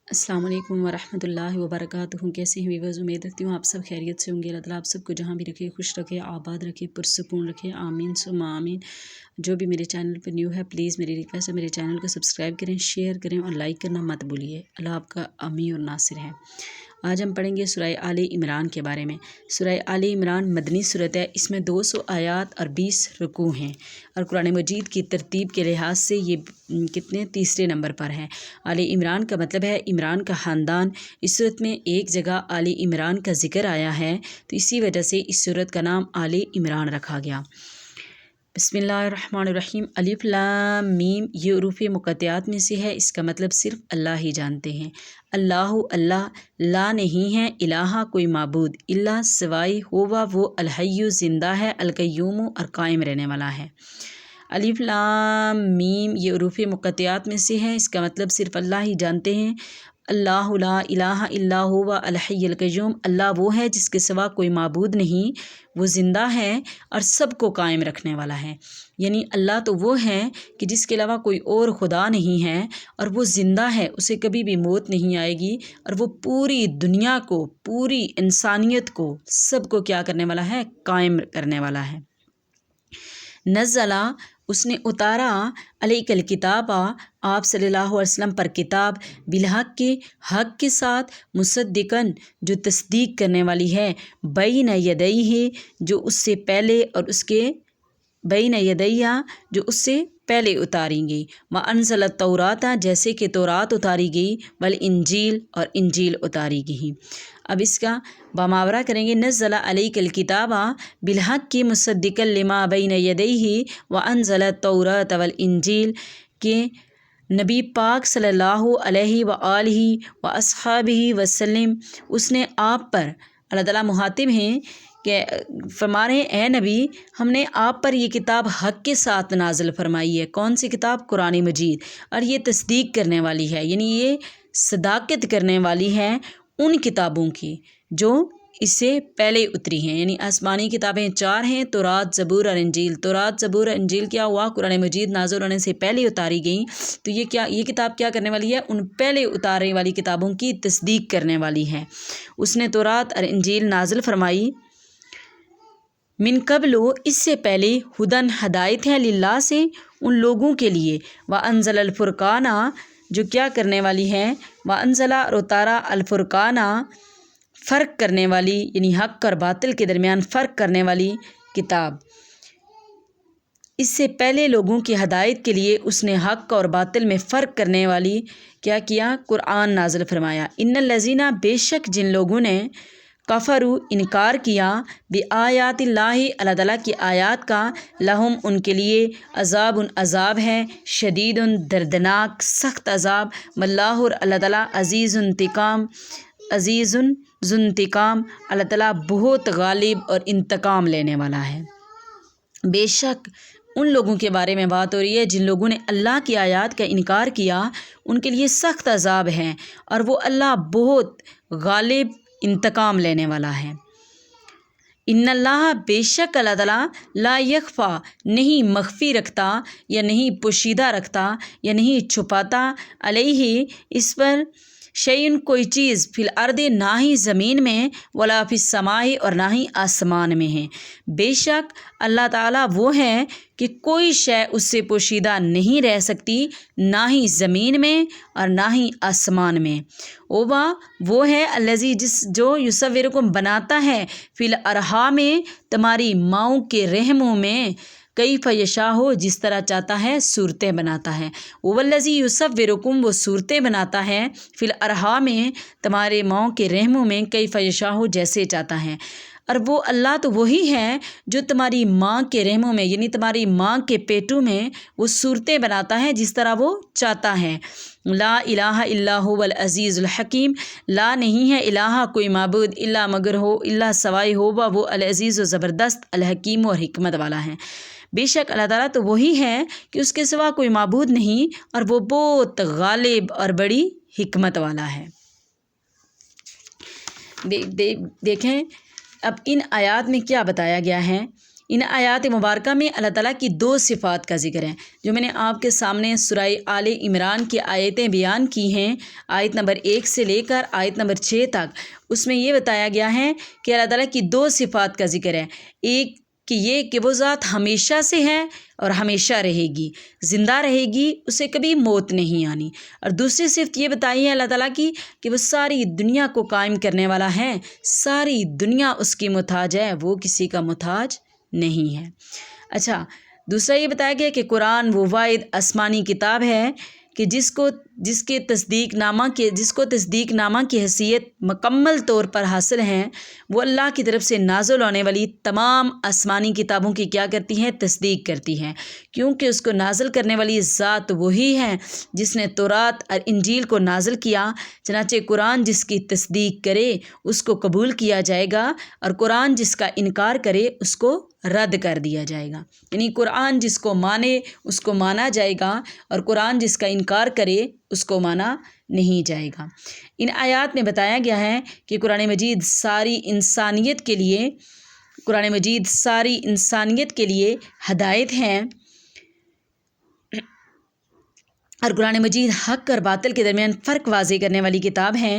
अस्सलाम वालेकुम वरहमतुल्लाहि वबरकातुहू। कैसे हैं व्यूअर्स? उम्मीद रखती हूँ आप सब खैरियत से होंगे। अल्लाह ताला आप सबको जहाँ भी रखे खुश रखे, आबाद रखे, पुरसुकून रखे। आमीन सुम्मा आमीन। जो भी मेरे चैनल पर न्यू है प्लीज़ मेरी रिक्वेस्ट है मेरे चैनल को सब्सक्राइब करें, शेयर करें और लाइक करना मत भूलिए। अल्लाह आपका अमी और नासिर है। आज हम पढ़ेंगे सूरह आले इमरान के बारे में। सूरह आले इमरान मदनी सूरत है। इसमें 200 आयात और 20 रुकू हैं और कुरान मजीद की तरतीब के लिहाज से ये कितने तीसरे नंबर पर है। आले इमरान का मतलब है इमरान का ख़ानदान। इस सूरत में एक जगह आले इमरान का ज़िक्र आया है, तो इसी वजह से इस सूरत का नाम आले इमरान रखा गया। बिस्मिल्लाहिर्रहमानिर्रहीम। अलिफ लाम मीम ये उरूफ़ मुक़त्तियात में से है। इसका मतलब सिर्फ़ अल्लाह ही जानते हैं। अल्लाहु अल्लाह, ला नहीं है, इलाहा कोई माबूद, इल्ला सिवाय, हुवा वो, अलहय्यु ज़िंदा है, अलक़य्यूम और कायम रहने वाला है। अलिफ लाम मीम ये उरूफ़ मुक़त्तियात में से है। इसका मतलब सिर्फ़ अल्लाह ही जानते हैं। अल्लाहु ला इलाहा इल्ला हुवा अल हय्युल क़य्यूम, अल्लाह वो है जिसके सिवा कोई माबूद नहीं, वो ज़िंदा है और सबको कायम रखने वाला है। यानी अल्लाह तो वो है कि जिसके अलावा कोई और खुदा नहीं है और वो ज़िंदा है, उसे कभी भी मौत नहीं आएगी और वो पूरी दुनिया को, पूरी इंसानियत को, सबको क्या करने वाला है? कायम करने वाला है। नज़ला उसने उतारा अलैकल किताबा आप सल्लल्लाहु अलैहि वसल्लम पर किताब, बिलहक के हक के साथ, मुसद्दिकन जो तस्दीक करने वाली है, बैन यदैहि जो उससे पहले और उसके बैन यदैया जो उससे पहले उतारी गई, व अनज़ल तौराता जैसे कि तौरात उतारी गई, वल इंजील और इंजील उतारी गई। अब इसका बामावरा करेंगे। नज़्ज़ला अलैकल किताबा बिलहक की मुसद्दिकल लिमा बैन यदैहि व अनज़ल तौरात वल इंजील के नबी पाक सल्लल्लाहु अलैहि व आलिहि व अस्हाबिहि वसल्लम उसने आप पर, अल्लाह ताला मुहातिब हैं कि फरमा रहे हैं, ए नबी हमने आप पर ये किताब हक़ के साथ नाज़िल फरमाई है। कौन सी किताब? कुरान मजीद। और ये तस्दीक करने वाली है, यानी ये सदाकत करने वाली है उन किताबों की जो इससे पहले उतरी हैं। यानी आसमानी किताबें 4 हैं, तौरात, ज़बूर और इंजील। तौरात, ज़बूर और इंजील क्या हुआ? कुरान मजीद नाज़िल होने से पहले उतारी गई। तो ये किताब क्या करने वाली है? उन पहले उतारने वाली किताबों की तस्दीक करने वाली है। उसने तौरात और इंजील नाज़िल फरमाई। मिन कब्लो इससे पहले, हुदन हदायत है, लिल्लाह से उन लोगों के लिए, व अनज़ल अल फुरकाना जो क्या करने वाली है, व अनज़ला और उतारा अल फुरकाना फ़र्क करने वाली, यानी हक़ और बातिल के दरमियान फ़र्क करने वाली किताब। इससे पहले लोगों की हदायत के लिए उसने हक़ और बातिल में फ़र्क करने वाली क्या किया? कुरान नाज़िल फरमाया। इन्नल लज़ीना बेशक जिन लोगों ने कफ़रू इनकार किया, बि आयातिल्लाहि अल्लाह ताला की आयात का, लहुम उनके लिए अज़ाबुन अज़ाब है, शदीदुन दर्दनाक सख्त अज़ाब, वल्लाहु अल्लाह ताला अज़ीज़ुन इंतिकाम, अज़ीज़ुन ज़ुन्तिकाम अल्लाह ताला बहुत गालिब और इंतकाम लेने वाला है। बेशक उन लोगों के बारे में बात हो रही है जिन लोगों ने अल्लाह की आयत का इनकार किया, उनके लिए सख्त अज़ाब है और वो अल्लाह बहुत गालिब इंतकाम लेने वाला है। इन्नल्लाह बेशक अल्लाह ताला ला यख्फ़ा नहीं मख्फ़ी रखता या नहीं पोशीदा रखता या नहीं छुपाता, अलैहि इस पर, शैइन कोई चीज़, फिल अर्दे ना ही ज़मीन में, वला फिस समाई और ना ही आसमान में है। बेशक अल्लाह ताला वो है कि कोई शय उससे पोशीदा नहीं रह सकती, ना ही ज़मीन में और ना ही आसमान में। ओवा वो है अल्लज़ी जो युसव्विरुकुम बनाता है, फिल अरहा में तुम्हारी माँओं के रहमों में, कैफ़ यशाअ जिस तरह चाहता है सूरतें बनाता है। वल्लज़ी युसव्विरुकुम वो सूरतें बनाता है, फिल अरहा में तुम्हारे माँओं के रहमों में, कैफ़ यशाअ जैसे चाहता है। और वो अल्लाह तो वही है जो तुम्हारी माँ के रहमों में, यानी तुम्हारी माँ के पेटों में वो सूरतें बनाता है जिस तरह वो चाहता है। ला इलाहा इल्ला हुवल अज़ीज़ुल हकीम, ला नहीं है इलाहा कोई माबूद इल्ला मगर हो, इल्ला सवाई होवा वो अल अज़ीज़ ज़बरदस्त, अल हकीम और हिकमत वाला है। बेशक अल्लाह ताला तो वही है कि उसके सिवा कोई माबूद नहीं और वो बहुत गालिब और बड़ी हिकमत वाला है। देखें अब इन आयात में क्या बताया गया है। ان آیات مبارکہ میں اللہ تعالیٰ کی دو صفات کا ذکر ہے جو میں نے آپ کے سامنے سورہ آل عمران کی آیتیں بیان کی ہیں، آیت نمبر 1 سے لے کر آیت نمبر 6 تک۔ اس میں یہ بتایا گیا ہے کہ اللہ تعالیٰ کی دو صفات کا ذکر ہے، ایک کہ یہ کہ وہ ذات ہمیشہ سے ہے اور ہمیشہ رہے گی، زندہ رہے گی، اسے کبھی موت نہیں آنی، اور دوسری صفت یہ بتائی ہے اللہ تعالیٰ کی کہ وہ ساری دنیا کو قائم کرنے والا ہے، ساری دنیا اس کی محتاج ہے، وہ کسی کا محتاج نہیں ہے۔ اچھا، دوسرا یہ بتایا گیا کہ قرآن وہ واحد آسمانی کتاب ہے کہ جس کو تصدیق نامہ کی حیثیت مکمل طور پر حاصل ہیں، وہ اللہ کی طرف سے نازل ہونے والی تمام آسمانی کتابوں کی کیا کرتی ہیں؟ تصدیق کرتی ہیں، کیونکہ اس کو نازل کرنے والی ذات وہی ہے جس نے تورات اور انجیل کو نازل کیا۔ چنانچہ قرآن جس کی تصدیق کرے اس کو قبول کیا جائے گا، اور قرآن جس کا انکار کرے اس کو رد کر دیا جائے گا۔ یعنی قرآن جس کو مانے اس کو مانا جائے گا، اور قرآن جس کا انکار کرے اس کو مانا نہیں جائے گا۔ ان آیات میں بتایا گیا ہے کہ قرآن مجید ساری انسانیت کے لیے ہدایت ہے، اور قرآن مجید حق اور باطل کے درمیان فرق واضح کرنے والی کتاب ہے۔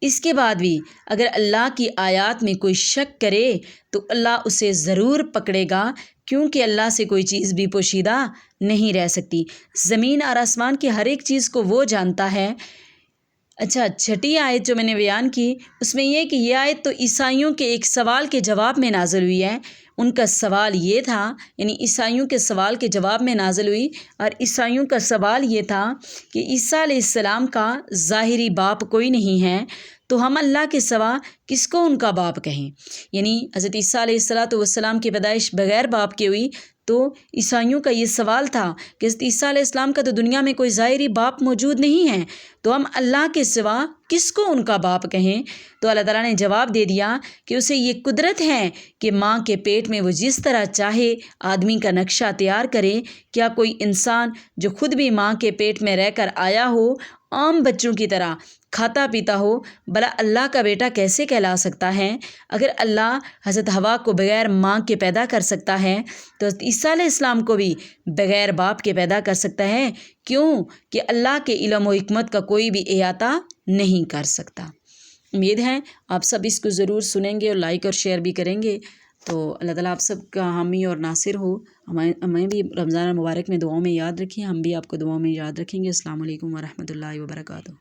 اس کے بعد بھی اگر اللہ کی آیات میں کوئی شک کرے تو اللہ اسے ضرور پکڑے گا، کیونکہ اللہ سے کوئی چیز بھی پوشیدہ نہیں رہ سکتی، زمین اور آسمان کی ہر ایک چیز کو وہ جانتا ہے۔ اچھا، چھٹی آیت جو میں نے بیان کی اس میں یہ کہ یہ آیت تو عیسائیوں کے ایک سوال کے جواب میں نازل ہوئی ہے۔ ان کا سوال یہ تھا، یعنی عیسائیوں کے سوال کے جواب میں نازل ہوئی، اور عیسائیوں کا سوال یہ تھا کہ عیسیٰ علیہ السلام کا ظاہری باپ کوئی نہیں ہے، تو ہم اللہ کے سوا کس کو ان کا باپ کہیں؟ یعنی حضرت عیسیٰ علیہ السلام کی پیدائش بغیر باپ کے ہوئی، تو عیسائیوں کا یہ سوال تھا کہ حضرت عیسیٰ علیہ السلام کا تو دنیا میں کوئی ظاہری باپ موجود نہیں ہے، تو ہم اللہ کے سوا کس کو ان کا باپ کہیں؟ تو اللہ تعالیٰ نے جواب دے دیا کہ اسے یہ قدرت ہے کہ ماں کے پیٹ میں وہ جس طرح چاہے آدمی کا نقشہ تیار کرے۔ کیا کوئی انسان جو خود بھی ماں کے پیٹ میں رہ کر آیا ہو، عام بچوں کی طرح کھاتا پیتا ہو، بھلا اللہ کا بیٹا کیسے کہلا سکتا ہے؟ اگر اللہ حضرت حوا کو بغیر ماں کے پیدا کر سکتا ہے تو حضرت عیسیٰ علیہ السلام کو بھی بغیر باپ کے پیدا کر سکتا ہے، کیوں کہ اللہ کے علم و حکمت کا کوئی بھی احاطہ نہیں کر سکتا۔ امید ہے آپ سب اس کو ضرور سنیں گے اور لائک اور شیئر بھی کریں گے۔ تو اللہ تعالیٰ آپ سب کا حامی اور ناصر ہو، ہمیں بھی رمضان المبارک میں دعاؤں میں یاد رکھیں، ہم بھی آپ کو دعاؤں میں یاد رکھیں گے۔ السلام علیکم ورحمۃ اللہ وبرکاتہ۔